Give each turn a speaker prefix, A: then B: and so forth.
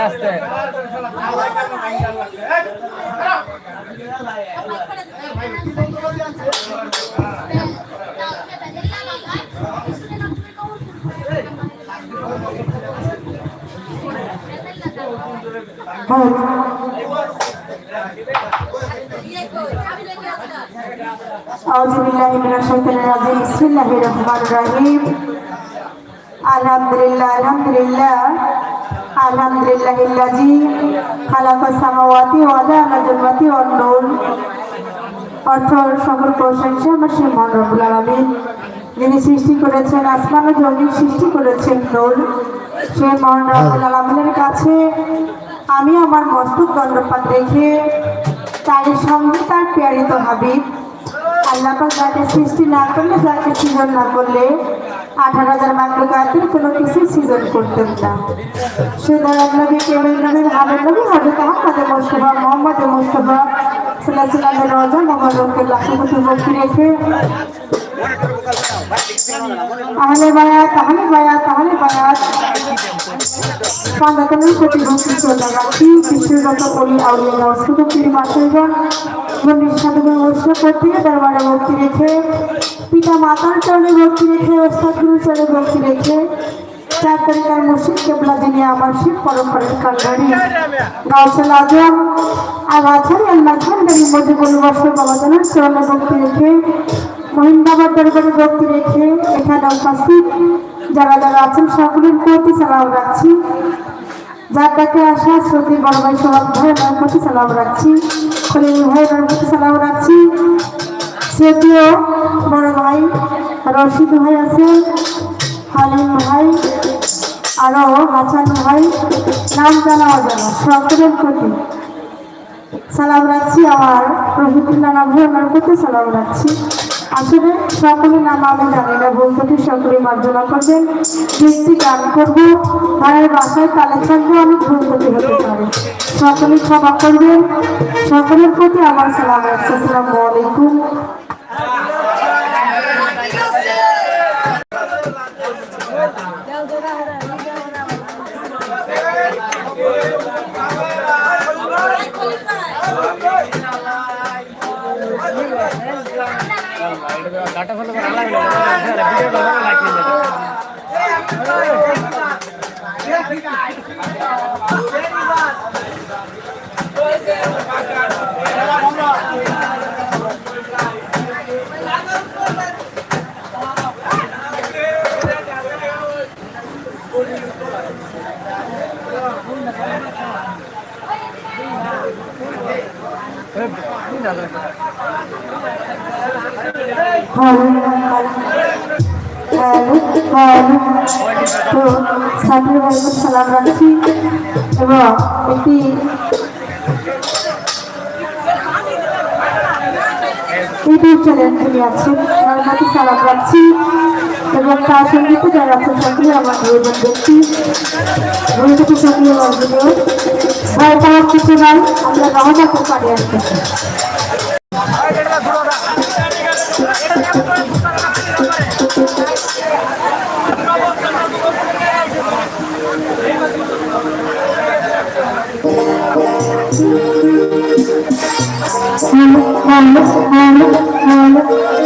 A: আস্তে
B: আউযুবিল্লাহি মিনাশ শাইতানির রাজিম বিসমিল্লাহির রহমানির রহিম আলহামদুলিল্লাহ আলহামদুলিল্লাহিল্লাযী খালাকাস সামাওয়াতি ওয়া জাআলা যুলমাতি ওয়ান নূর। অর্থ সকল প্রশংসা আমার সেই মহান রব্বুল আলামিন, যিনি সৃষ্টি করেছেন আসমান ও জমিন, সৃষ্টি করেছেন নূর। সেই মহান রব্বুল আলামিনের কাছে আমি আমার মস্তক দণ্ডপাত রেখে তার সঙ্গে তার প্রেরিত হাবিব আল্লাহ পাক যাকে সৃষ্টি না করলে, যাকে সৃজন না করলে 18,000 মাখলুকাতের কোনো কিছু সৃজন করতেন না। সে দয়াল নবী, কেবল নবীর হাবিব নবী হযরত আহমদ মুস্তাফা মুহাম্মদ মুস্তাফা সাল্লাল্লাহু আলাইহি ওয়াসাল্লাম মোবারককে লাখো কোটি ভক্তি রেখে আহলে বায়াত পাঁচজনের প্রতি ভক্তি শ্রদ্ধা রাখি। বিশ্বগত অলি আউলিয়া শুধু পীর মাসেরগণ মন্দির সাধুগুরু বৈষ্ণব প্রত্যেকে দরবারে ভক্তি রেখে, পিতা মাতার চরণে ভক্তি রেখে, ওস্তাদ গুরুর চরণে ভক্তি রেখে, চার তারিখার মুর্শিদ কেবলা যিনি আমার শিব পরম্পরার কান্ডারি গাউসুল আজম আর আছারি আল্লাহ খানদারি মজিবুল বর্ষর বাবাজানের চরণে ভক্তি রেখে, মহিন্দাবাদ দরবারে ভক্তি রেখে এখানে উপস্থিত যারা যারা আছেন সকলের প্রতি সালাম রাখছি। যার ডাকে আসা শ্রদ্ধি বড় ভাই সোহাগ ভাইয়ের প্রতি সালাম রাখছি, খলিল ভাইয়ের প্রতি সালাম রাখছি। শ্রদ্ধেয় বড় ভাই রশিদ ভাই আছেন, হালিম ভাই, আরো হাসান ভাই, নাম জানা অজানা সকলের প্রতি সালাম রাখছি। আমার রফিকুল্লাহ ভাই ওনার প্রতি সালাম রাখছি। আসলে সকলের নাম আমি জানি না, বলতে সকলে মার্জনা করবেন। বৃষ্টি গান করবো, ভাইয়ের বাসায় তালে থাকবো, আমি ভুলতে হতে পারি, সকলে ক্ষমা করবেন। সকলের প্রতি আমার সালাম রাখছি। আসসালামু আলাইকুম।
A: ডাটা ফলো করে আলাদা ভিডিও ভালো লাগছে।
B: সালাম রাখছি এবং একটি ইউটিউব চ্যানেল যিনি আছেন তার প্রতি সালাম রাখছি এবং তার সঙ্গে যারা আছেন সকলে আমার নিবেদন ব্যক্তি ভবিষ্যতে সক্রিয় মর্যাদা ভয় পাওয়ার কিছু নাই, আমরা রহমতের পাড়ে আসতেছি। Hello.